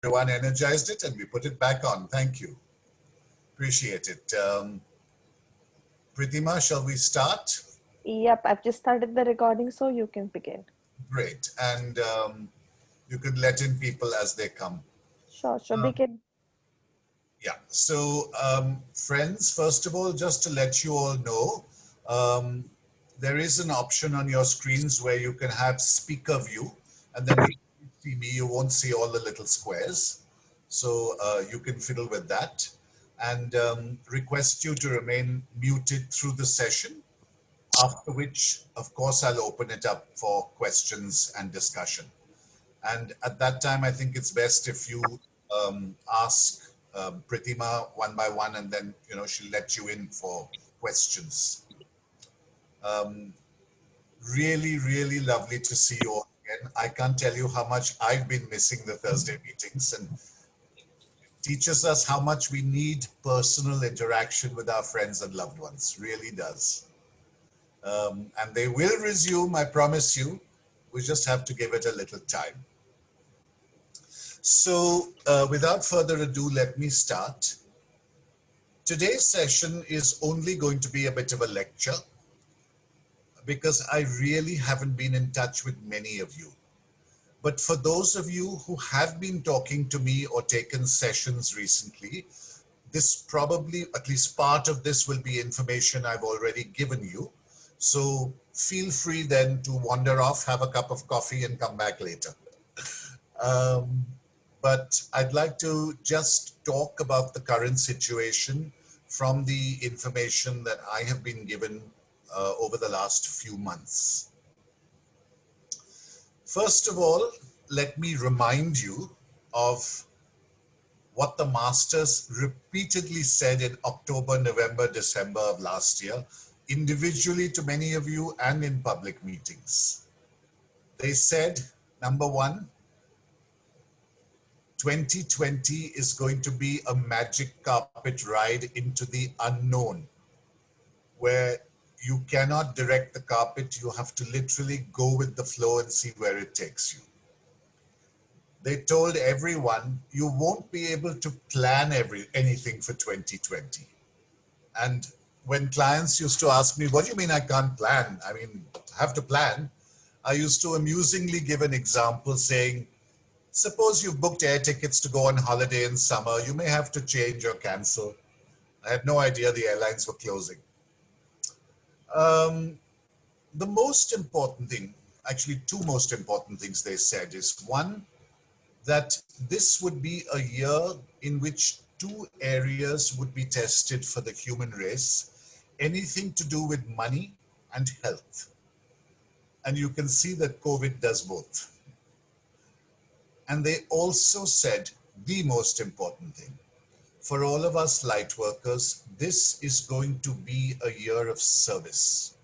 Everyone energized it and we put it back on. Thank you. Appreciate it. Pritima, shall we start? Yep, I've just started the recording, so you can begin. Great. And you could let in people as they come. Sure, Um, begin. yeah. So, friends, first of all, just to let you all know, um, there is an option on your screens where you can have speaker view, and then you see me, you won't see all the little squares. So you can fiddle with that and request you to remain muted through the session, after which, of course, I'll open it up for questions and discussion. And at that time, I think it's best if you ask Pritima one by one, and then she'll let you in for questions. Um, Really, really lovely to see you all again. I can't tell you how much I've been missing the Thursday meetings, and teaches us how much we need personal interaction with our friends and loved ones. Really does. And they will resume, I promise you. We just have to give it a little time. So, without further ado, let me start. Today's session is only going to be a bit of a lecture because I really haven't been in touch with many of you. But for those of you who have been talking to me or taken sessions recently, this probably, at least part of this will be information I've already given you. So feel free then to wander off, have a cup of coffee and come back later. Um, but I'd like to just talk about the current situation from the information that I have been given over the last few months. First of all, let me remind you of what the masters repeatedly said in October, November, December of last year, individually to many of you and in public meetings. They said, number one, 2020 is going to be a magic carpet ride into the unknown, where you cannot direct the carpet, you have to literally go with the flow and see where it takes you. They told everyone you won't be able to plan anything for 2020. And when clients used to ask me, what do you mean I can't plan? I mean, I have to plan. I used to amusingly give an example saying, suppose you've booked air tickets to go on holiday in summer, you may have to change or cancel. I had no idea the airlines were closing. Um, the most important thing, actually two most important things they said is one, that this would be a year in which two areas would be tested for the human race, anything to do with money and health. And you can see that COVID does both. And they also said the most important thing, for all of us light workers, this is going to be a year of service,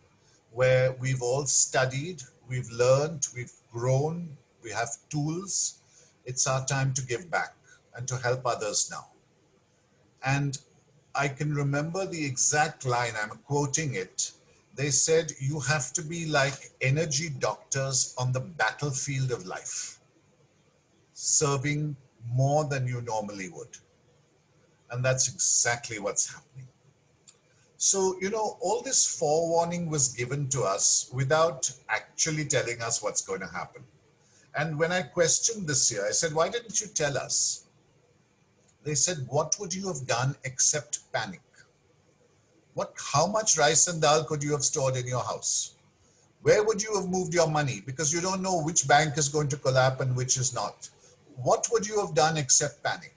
where we've all studied, we've learned, we've grown, we have tools. It's our time to give back and to help others now. And I can remember the exact line, I'm quoting it. They said, you have to be like energy doctors on the battlefield of life, serving more than you normally would. And that's exactly what's happening. So, all this forewarning was given to us without actually telling us what's going to happen. And when I questioned this year, I said, why didn't you tell us? They said, what would you have done except panic? How much rice and dal could you have stored in your house? Where would you have moved your money? Because you don't know which bank is going to collapse and which is not. What would you have done except panic?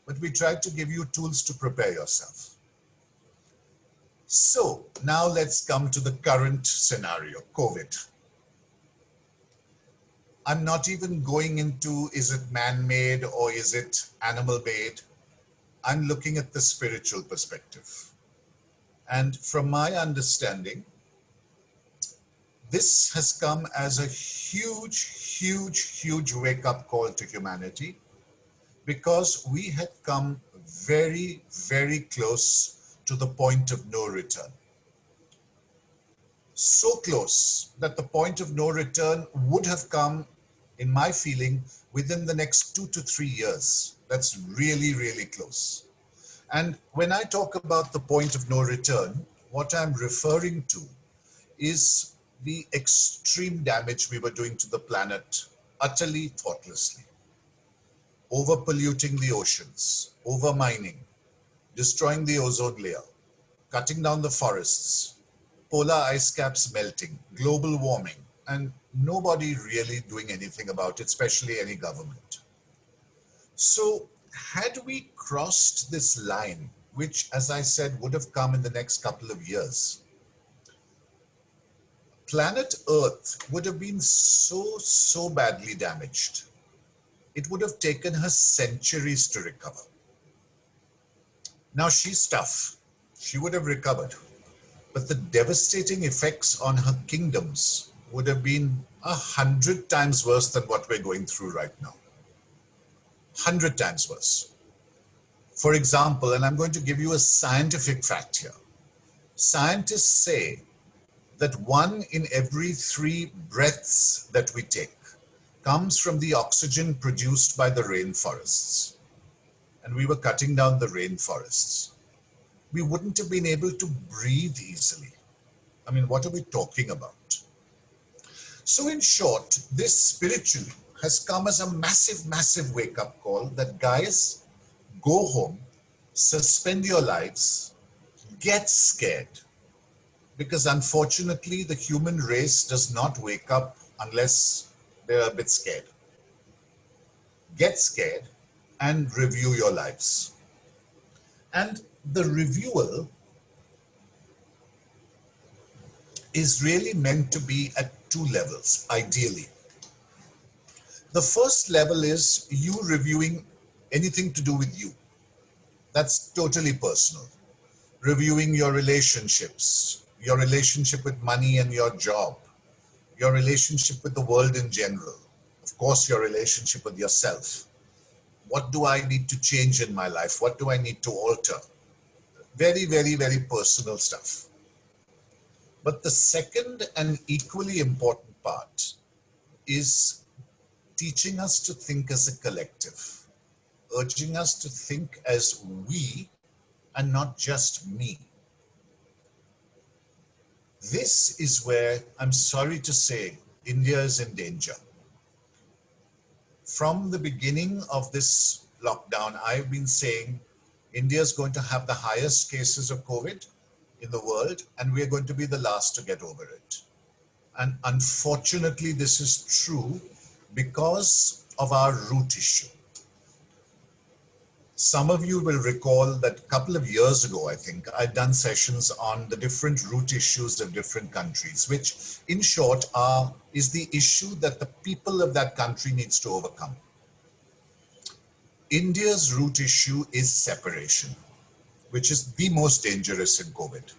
But we tried to give you tools to prepare yourself. So now let's come to the current scenario, COVID. I'm not even going into, is it man-made or is it animal-made? I'm looking at the spiritual perspective. And from my understanding, this has come as a huge, huge, huge wake-up call to humanity, because we had come very, very close to the point of no return. So close that the point of no return would have come, in my feeling, within the next 2 to 3 years. That's really, really close. And when I talk about the point of no return, what I'm referring to is the extreme damage we were doing to the planet utterly thoughtlessly. Over polluting the oceans, over mining, destroying the ozone layer, cutting down the forests, polar ice caps melting, global warming, and nobody really doing anything about it, especially any government. So, had we crossed this line, which, as I said, would have come in the next couple of years, planet Earth would have been so badly damaged. It would have taken her centuries to recover. Now, she's tough. She would have recovered. But the devastating effects on her kingdoms would have been 100 times worse than what we're going through right now. 100 times worse. For example, and I'm going to give you a scientific fact here. Scientists say that 1 in every 3 breaths that we take comes from the oxygen produced by the rainforests. And we were cutting down the rainforests. We wouldn't have been able to breathe easily. I mean, what are we talking about? So in short, this spiritually has come as a massive, massive wake-up call that guys, go home, suspend your lives, get scared. Because unfortunately, the human race does not wake up unless they're a bit scared. Get scared and review your lives. And the reviewal is really meant to be at 2 levels, ideally. The first level is you reviewing anything to do with you. That's totally personal. Reviewing your relationships, your relationship with money and your job, your relationship with the world in general, of course, your relationship with yourself. What do I need to change in my life? What do I need to alter? Very, very, very personal stuff. But the second and equally important part is teaching us to think as a collective, urging us to think as we and not just me. This is where, I'm sorry to say, India is in danger. From the beginning of this lockdown, I've been saying India is going to have the highest cases of COVID in the world, and we're going to be the last to get over it. And unfortunately, this is true because of our root issue. Some of you will recall that a couple of years ago, I think, I'd done sessions on the different root issues of different countries, which in short is the issue that the people of that country needs to overcome. India's root issue is separation, which is the most dangerous in COVID.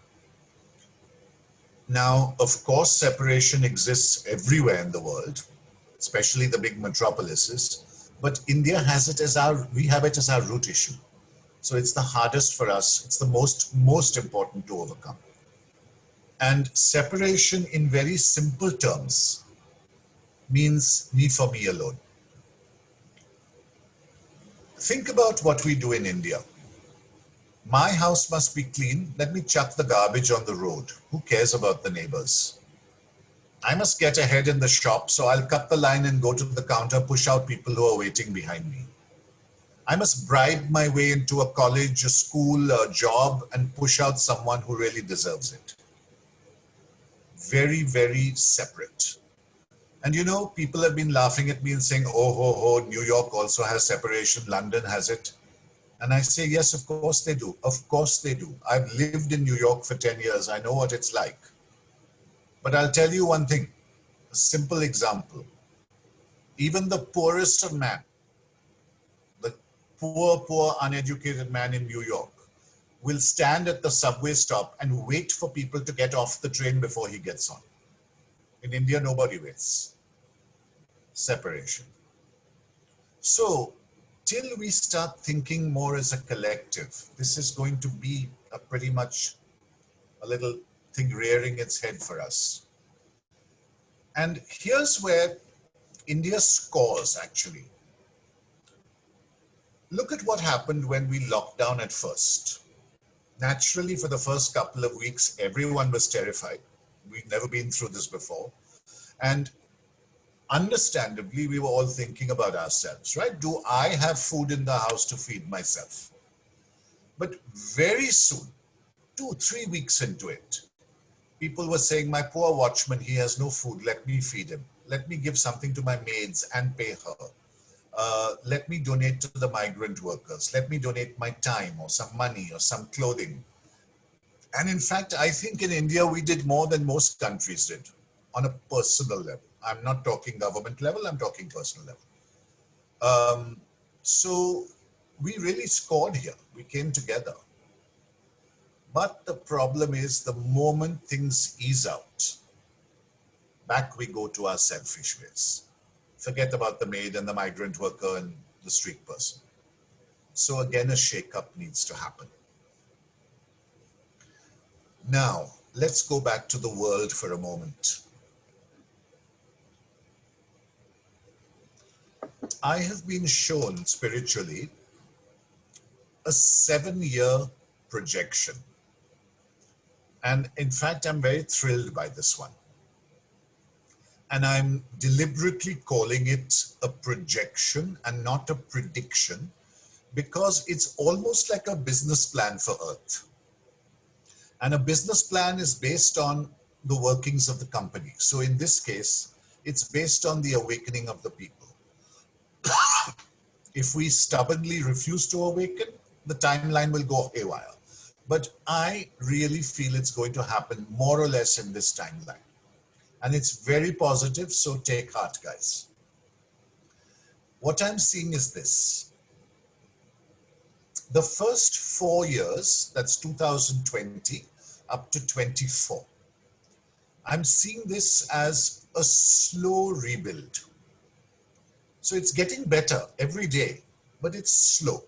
Now, of course, separation exists everywhere in the world, especially the big metropolises, but India has it as we have it as our root issue. So it's the hardest for us. It's the most important to overcome. And separation in very simple terms means me for me alone. Think about what we do in India. My house must be clean. Let me chuck the garbage on the road. Who cares about the neighbors? I must get ahead in the shop, so I'll cut the line and go to the counter, push out people who are waiting behind me. I must bribe my way into a college, a school, a job, and push out someone who really deserves it. Very, very separate. And you know, people have been laughing at me and saying, oh, ho, ho, New York also has separation, London has it. And I say, yes, of course they do. Of course they do. I've lived in New York for 10 years. I know what it's like. But I'll tell you one thing, a simple example. Even the poorest of man, the poor, uneducated man in New York will stand at the subway stop and wait for people to get off the train before he gets on. In India, nobody waits. Separation. So, till we start thinking more as a collective, this is going to be pretty much a little thing rearing its head for us. And here's where India scores, actually. Look at what happened when we locked down at first. Naturally, for the first couple of weeks, everyone was terrified. We'd never been through this before. And understandably, we were all thinking about ourselves, right? Do I have food in the house to feed myself? But very soon, 2, 3 weeks into it, people were saying, my poor watchman, he has no food. Let me feed him. Let me give something to my maids and pay her. Let me donate to the migrant workers. Let me donate my time or some money or some clothing. And in fact, I think in India, we did more than most countries did on a personal level. I'm not talking government level, I'm talking personal level. So we really scored here. We came together. But the problem is the moment things ease out, back we go to our selfish ways. Forget about the maid and the migrant worker and the street person. So again, a shake-up needs to happen. Now, let's go back to the world for a moment. I have been shown spiritually a 7-year projection. And in fact, I'm very thrilled by this one. And I'm deliberately calling it a projection and not a prediction because it's almost like a business plan for Earth. And a business plan is based on the workings of the company. So in this case, it's based on the awakening of the people. If we stubbornly refuse to awaken, the timeline will go haywire. But I really feel it's going to happen more or less in this timeline. And it's very positive, so take heart, guys. What I'm seeing is this. The first 4 years, that's 2020 up to 24, I'm seeing this as a slow rebuild. So it's getting better every day, but it's slow.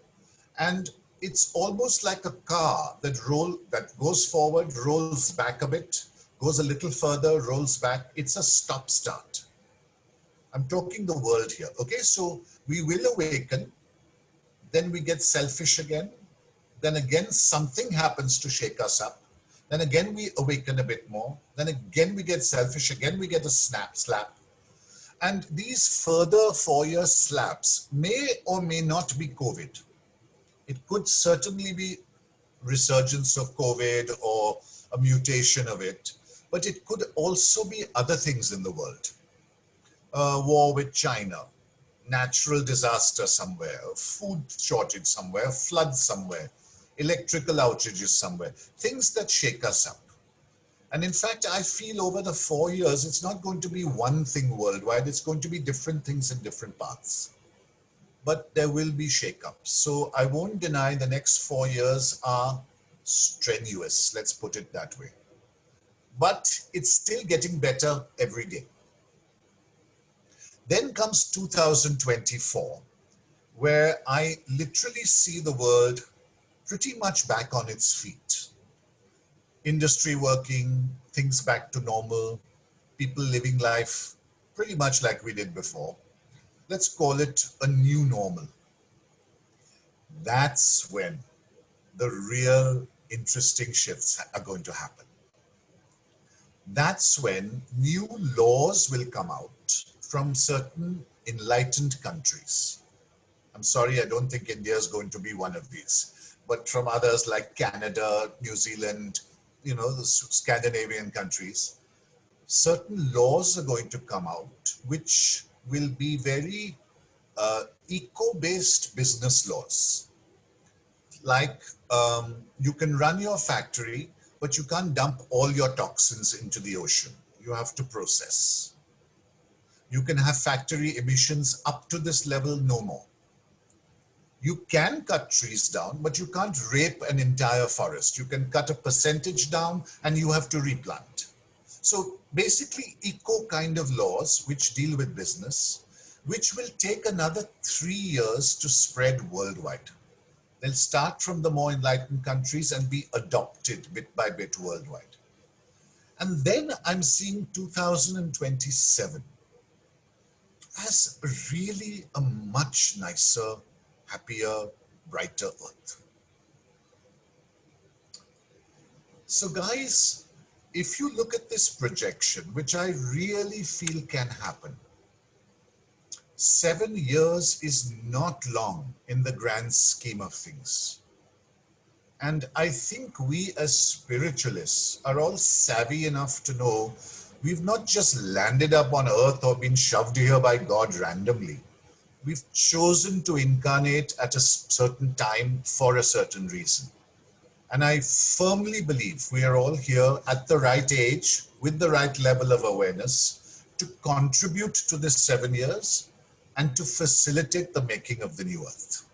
And it's almost like a car that goes forward, rolls back a bit, goes a little further, rolls back. It's a stop start. I'm talking the world here. Okay, so we will awaken, then we get selfish again, then again something happens to shake us up, then again we awaken a bit more, then again we get selfish, again we get a slap. And these further 4-year slaps may or may not be COVID. It could certainly be resurgence of COVID or a mutation of it, but it could also be other things in the world. War with China, natural disaster somewhere, food shortage somewhere, flood somewhere, electrical outages somewhere, things that shake us up. And in fact, I feel over the 4 years, it's not going to be one thing worldwide, it's going to be different things in different parts. But there will be shake-ups. So I won't deny the next 4 years are strenuous, let's put it that way. But it's still getting better every day. Then comes 2024, where I literally see the world pretty much back on its feet. Industry working, things back to normal, people living life pretty much like we did before. Let's call it a new normal. That's when the real interesting shifts are going to happen. That's when new laws will come out from certain enlightened countries. I'm sorry, I don't think India is going to be one of these, but from others like Canada, New Zealand, the Scandinavian countries, certain laws are going to come out which will be very eco-based business laws. Like you can run your factory, but you can't dump all your toxins into the ocean. You have to process. You can have factory emissions up to this level, no more. You can cut trees down, but you can't rape an entire forest. You can cut a percentage down and you have to replant. So basically eco kind of laws which deal with business, which will take another 3 years to spread worldwide. They'll start from the more enlightened countries and be adopted bit by bit worldwide. And then I'm seeing 2027 as really a much nicer, happier, brighter earth. So guys, if you look at this projection, which I really feel can happen, 7 years is not long in the grand scheme of things. And I think we as spiritualists are all savvy enough to know we've not just landed up on earth or been shoved here by God randomly. We've chosen to incarnate at a certain time for a certain reason. And I firmly believe we are all here at the right age with the right level of awareness to contribute to this 7 years and to facilitate the making of the new earth.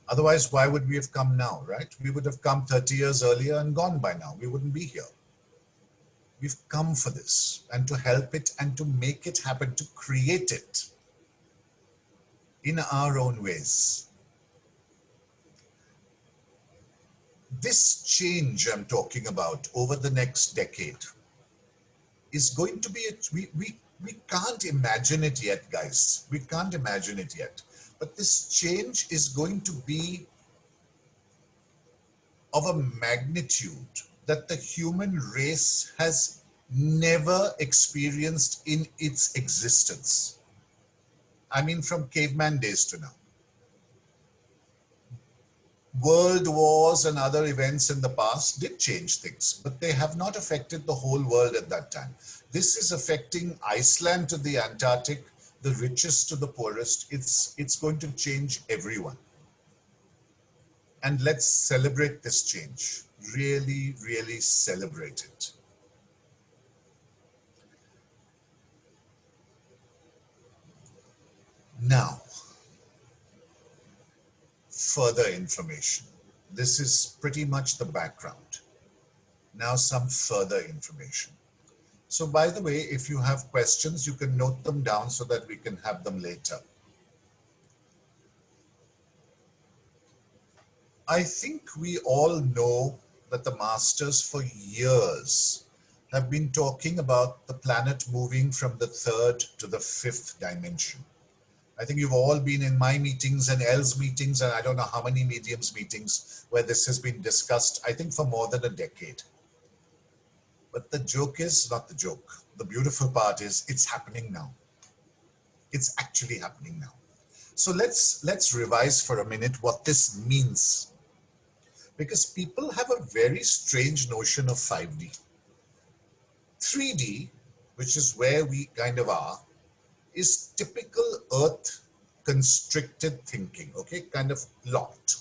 Otherwise, why would we have come now, right? We would have come 30 years earlier and gone by now. We wouldn't be here. We've come for this and to help it and to make it happen, to create it in our own ways. This change I'm talking about over the next decade is going to be, we can't imagine it yet, guys. We can't imagine it yet. But this change is going to be of a magnitude that the human race has never experienced in its existence. I mean, from caveman days to now. World wars and other events in the past did change things, but they have not affected the whole world at that time. This is affecting Iceland to the Antarctic, the richest to the poorest. It's going to change everyone. And let's celebrate this change. Really, really celebrate it. Now, further information. This is pretty much the background. Now some further information. So by the way, if you have questions, you can note them down so that we can have them later. I think we all know that the masters for years have been talking about the planet moving from the third to the fifth dimension. I think you've all been in my meetings and Elle's meetings, and I don't know how many mediums meetings where this has been discussed, I think for more than a decade. But the joke is not the joke. The beautiful part is it's happening now. It's actually happening now. So let's revise for a minute what this means. Because people have a very strange notion of 5D. 3D, which is where we kind of are, is typical earth constricted thinking, okay, kind of locked.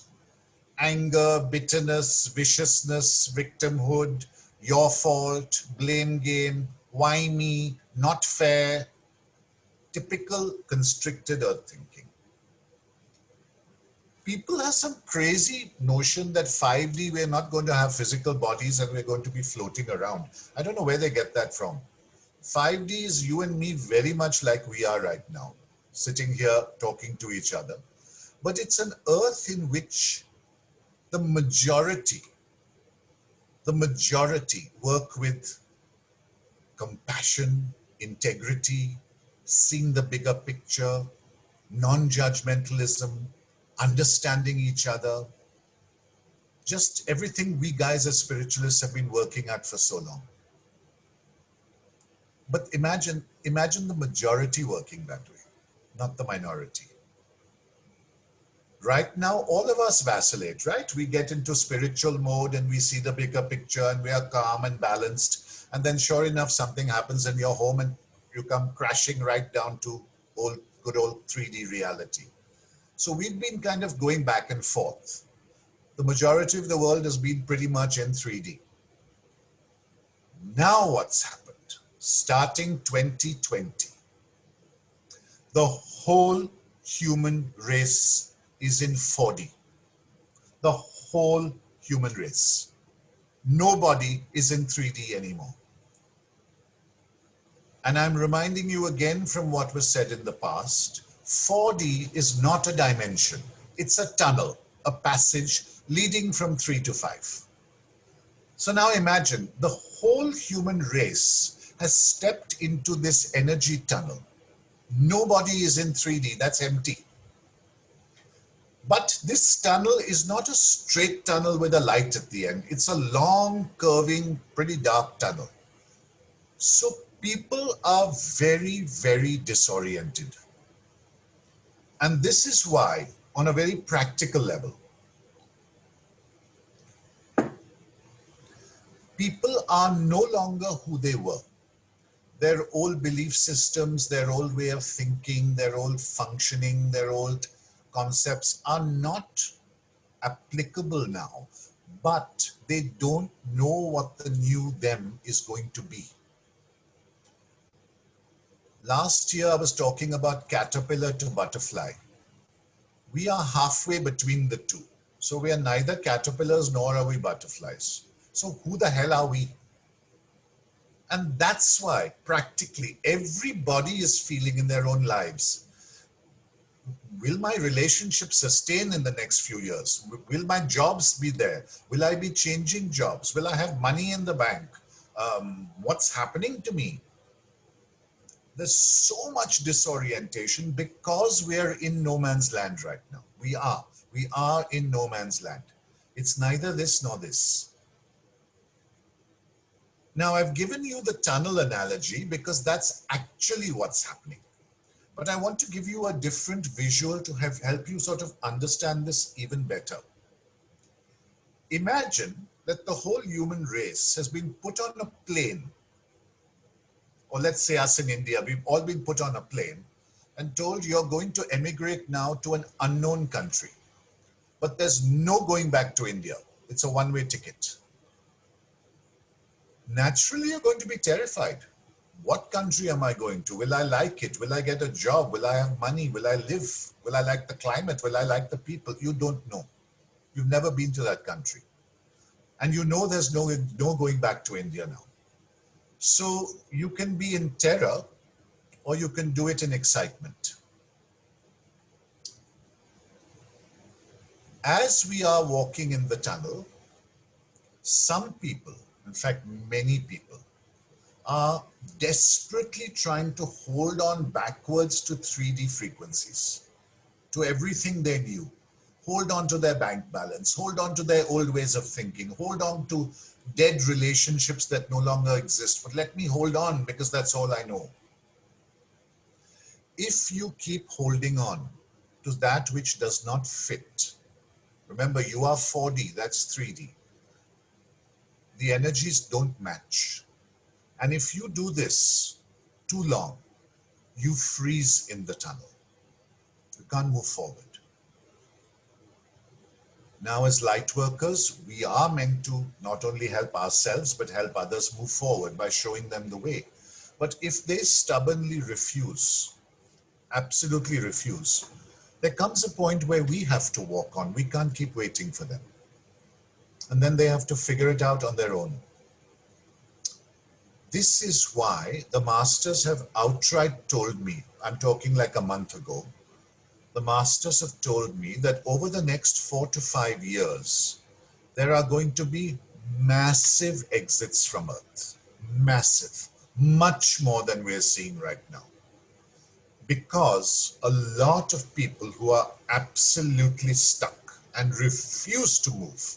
Anger, bitterness, viciousness, victimhood, your fault, blame game, why me, not fair, typical constricted earth thinking. People have some crazy notion that 5D, we're not going to have physical bodies and we're going to be floating around. I don't know where they get that from. 5D is you and me very much like we are right now, sitting here talking to each other. But it's an earth in which the majority work with compassion, integrity, seeing the bigger picture, non-judgmentalism, understanding each other, just everything we guys as spiritualists have been working at for so long. But imagine the majority working that way, not the minority. Right now, all of us vacillate, right? We get into spiritual mode and we see the bigger picture and we are calm and balanced. And then sure enough, something happens in your home and you come crashing right down to good old 3D reality. So we've been kind of going back and forth. The majority of the world has been pretty much in 3D. Now what's happened? Starting 2020, the whole human race is in 4D. The whole human race. Nobody is in 3D anymore. And I'm reminding you again from what was said in the past, 4D is not a dimension. It's a tunnel, a passage leading from 3 to 5. So now imagine the whole human race has stepped into this energy tunnel. Nobody is in 3D, that's empty. But this tunnel is not a straight tunnel with a light at the end. It's a long, curving, pretty dark tunnel. So people are very, very disoriented. And this is why, on a very practical level, people are no longer who they were. Their old belief systems, their old way of thinking, their old functioning, their old concepts are not applicable now, but they don't know what the new them is going to be. Last year, I was talking about caterpillar to butterfly. We are halfway between the two. So we are neither caterpillars nor are we butterflies. So who the hell are we? And that's why practically everybody is feeling in their own lives, will my relationship sustain in the next few years? Will my jobs be there? Will I be changing jobs? Will I have money in the bank? What's happening to me? There's so much disorientation because we are in no man's land right now. We are in no man's land. It's neither this nor this. Now, I've given you the tunnel analogy because that's actually what's happening. But I want to give you a different visual to help you sort of understand this even better. Imagine that the whole human race has been put on a plane, or let's say us in India, we've all been put on a plane and told you're going to emigrate now to an unknown country. But there's no going back to India. It's a one-way ticket. Naturally, you're going to be terrified. What country am I going to? Will I like it? Will I get a job? Will I have money? Will I live? Will I like the climate? Will I like the people? You don't know. You've never been to that country. And you know there's no going back to India now. So you can be in terror or you can do it in excitement. As we are walking in the tunnel, some people, in fact, many people, are desperately trying to hold on backwards to 3D frequencies, to everything they knew. Hold on to their bank balance, hold on to their old ways of thinking, hold on to dead relationships that no longer exist. But let me hold on because that's all I know. If you keep holding on to that which does not fit, remember you are 4D, that's 3D. The energies don't match. And if you do this too long, you freeze in the tunnel. You can't move forward. Now, as light workers, we are meant to not only help ourselves, but help others move forward by showing them the way. But if they stubbornly refuse, absolutely refuse, there comes a point where we have to walk on. We can't keep waiting for them. And then they have to figure it out on their own. This is why the masters have outright told me, I'm talking like a month ago, the masters have told me that over the next 4 to 5 years, there are going to be massive exits from Earth. Massive. Much more than we're seeing right now. Because a lot of people who are absolutely stuck and refuse to move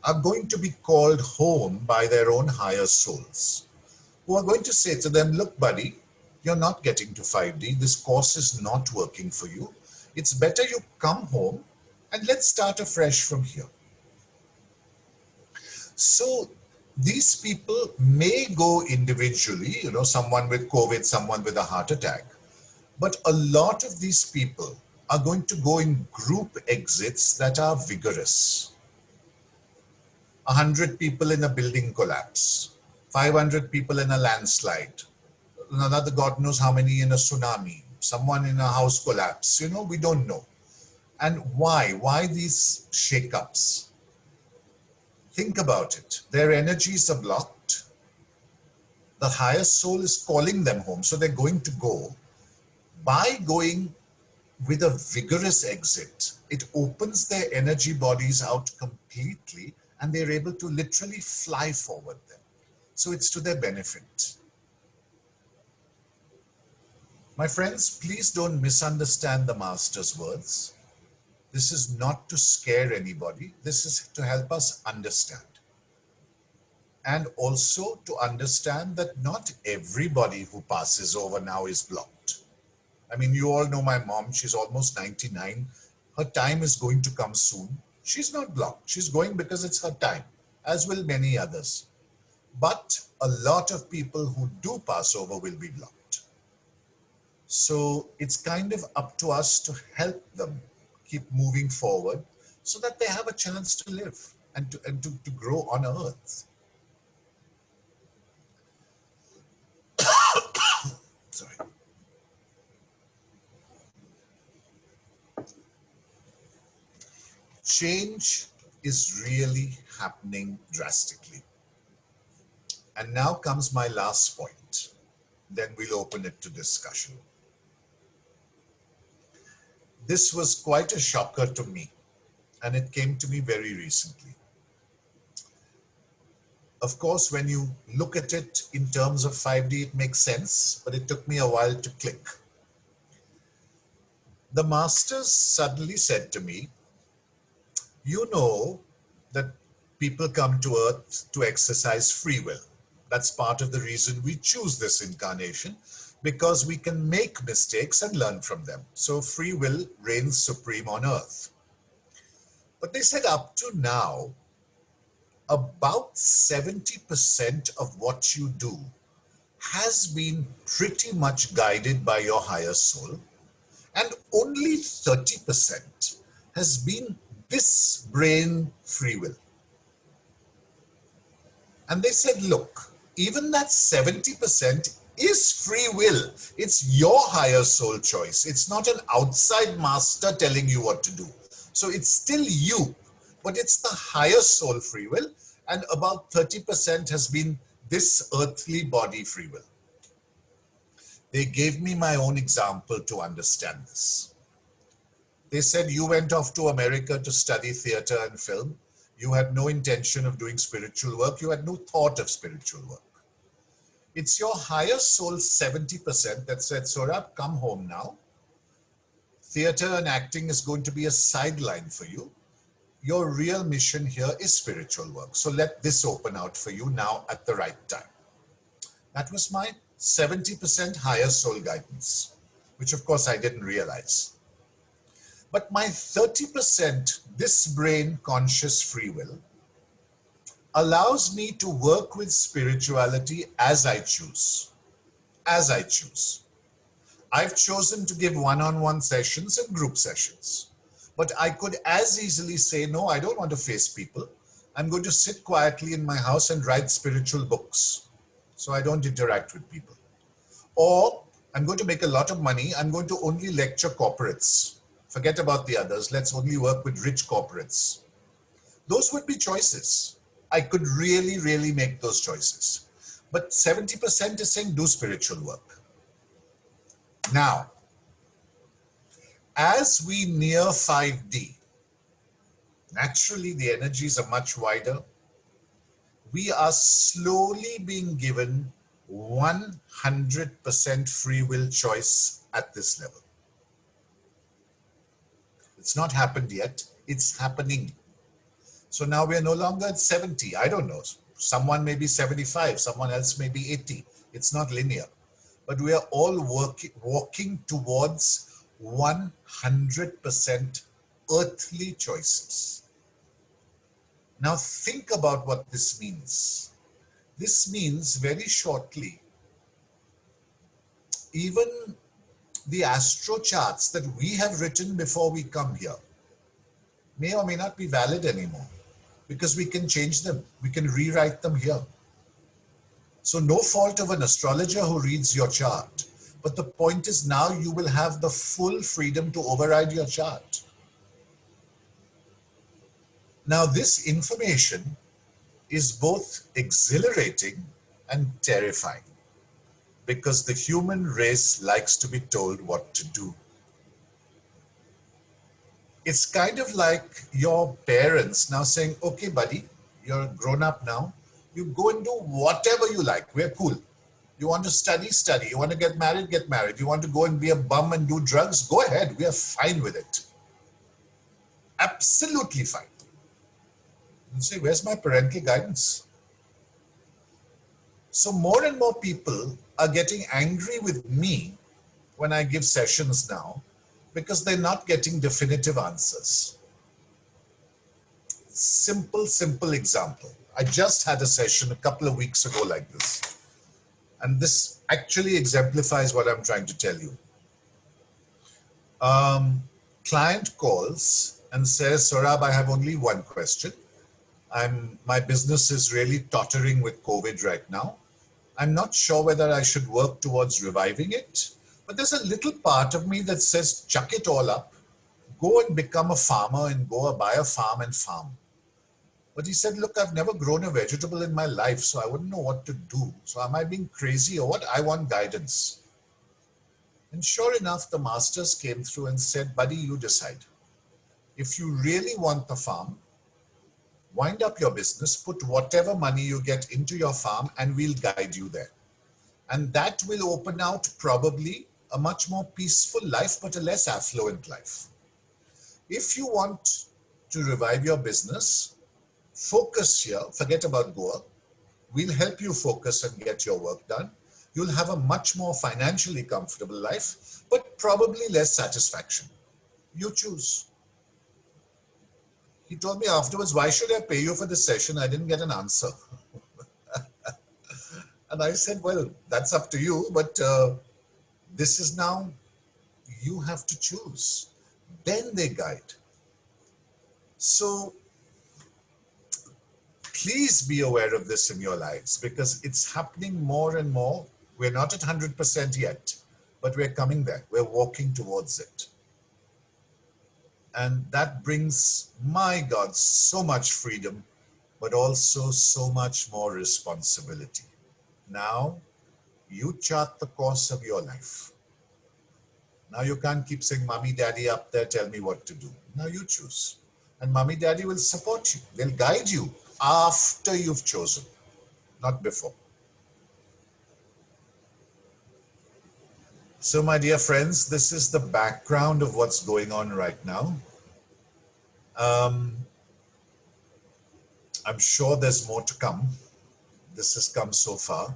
are going to be called home by their own higher souls, who are going to say to them, look, buddy, you're not getting to 5D. This course is not working for you. It's better you come home and let's start afresh from here. So these people may go individually, someone with COVID, someone with a heart attack, but a lot of these people are going to go in group exits that are vigorous. 100 people in a building collapse, 500 people in a landslide, another God knows how many in a tsunami, someone in a house collapse, we don't know. And why? Why these shakeups? Think about it. Their energies are blocked. The higher soul is calling them home, so they're going to go. By going with a vigorous exit, it opens their energy bodies out completely and they're able to literally fly forward then. So it's to their benefit. My friends, please don't misunderstand the master's words. This is not to scare anybody. This is to help us understand. And also to understand that not everybody who passes over now is blocked. I mean, you all know my mom, she's almost 99. Her time is going to come soon. She's not blocked. She's going because it's her time, as will many others. But a lot of people who do pass over will be blocked. So it's kind of up to us to help them keep moving forward so that they have a chance to live and to grow on earth. Sorry. Change is really happening drastically. And now comes my last point. Then we'll open it to discussion. This was quite a shocker to me, and it came to me very recently. Of course, when you look at it in terms of 5D, it makes sense, but it took me a while to click. The masters suddenly said to me, you know that people come to earth to exercise free will. That's part of the reason we choose this incarnation, because we can make mistakes and learn from them. So free will reigns supreme on earth. But they said up to now, about 70% of what you do has been pretty much guided by your higher soul, and only 30% has been this brain free will. And they said, look, even that 70% is free will. It's your higher soul choice. It's not an outside master telling you what to do. So it's still you, but it's the higher soul free will, and about 30% has been this earthly body free will. They gave me my own example to understand this. They said, you went off to America to study theater and film. You had no intention of doing spiritual work. You had no thought of spiritual work. It's your higher soul 70% that said, Sohrab, come home now. Theater and acting is going to be a sideline for you. Your real mission here is spiritual work. So let this open out for you now at the right time. That was my 70% higher soul guidance, which of course I didn't realize. But my 30%, this brain conscious free will, allows me to work with spirituality as I choose. As I choose. I've chosen to give one-on-one sessions and group sessions. But I could as easily say, no, I don't want to face people. I'm going to sit quietly in my house and write spiritual books, so I don't interact with people. Or I'm going to make a lot of money. I'm going to only lecture corporates. Forget about the others. Let's only work with rich corporates. Those would be choices. I could really, really make those choices. But 70% is saying do spiritual work. Now, as we near 5D, naturally the energies are much wider. We are slowly being given 100% free will choice at this level. It's not happened yet, it's happening. So now we are no longer at 70, I don't know. Someone may be 75, someone else may be 80. It's not linear. But we are all walking towards 100% earthly choices. Now think about what this means. This means very shortly, even the astro charts that we have written before we come here may or may not be valid anymore, because we can change them. We can rewrite them here. So no fault of an astrologer who reads your chart. But the point is now you will have the full freedom to override your chart. Now this information is both exhilarating and terrifying, because the human race likes to be told what to do. It's kind of like your parents now saying, okay, buddy, you're grown up now. You go and do whatever you like. We're cool. You want to study, study. You want to get married, get married. You want to go and be a bum and do drugs, go ahead. We are fine with it. Absolutely fine. You say, where's my parental guidance? So more and more people are getting angry with me when I give sessions now because they're not getting definitive answers. Simple example. I just had a session a couple of weeks ago like this. And this actually exemplifies what I'm trying to tell you. Client calls and says, Sohrab, I have only one question. My business is really tottering with COVID right now. I'm not sure whether I should work towards reviving it, but there's a little part of me that says, chuck it all up, go and become a farmer and go buy a farm and farm. But he said, look, I've never grown a vegetable in my life, so I wouldn't know what to do. So am I being crazy or what? I want guidance. And sure enough, the masters came through and said, buddy, you decide. If you really want the farm, wind up your business, put whatever money you get into your farm, and we'll guide you there. And that will open out probably a much more peaceful life, but a less affluent life. If you want to revive your business, focus here, forget about Goa. We'll help you focus and get your work done. You'll have a much more financially comfortable life, but probably less satisfaction. You choose. He told me afterwards, why should I pay you for this session? I didn't get an answer. And I said, well, that's up to you, but this is now, you have to choose. Then they guide. So please be aware of this in your lives because it's happening more and more. We're not at 100% yet, but we're coming there. We're walking towards it. And that brings, my God, so much freedom, but also so much more responsibility. Now, you chart the course of your life. Now you can't keep saying, mommy, daddy up there, tell me what to do. Now you choose. And mommy, daddy will support you. They'll guide you after you've chosen, not before. So my dear friends, this is the background of what's going on right now. I'm sure there's more to come. This has come so far.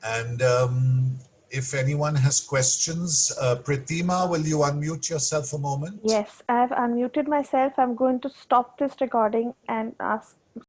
And if anyone has questions, Pritima, will you unmute yourself a moment? Yes, I've unmuted myself. I'm going to stop this recording and ask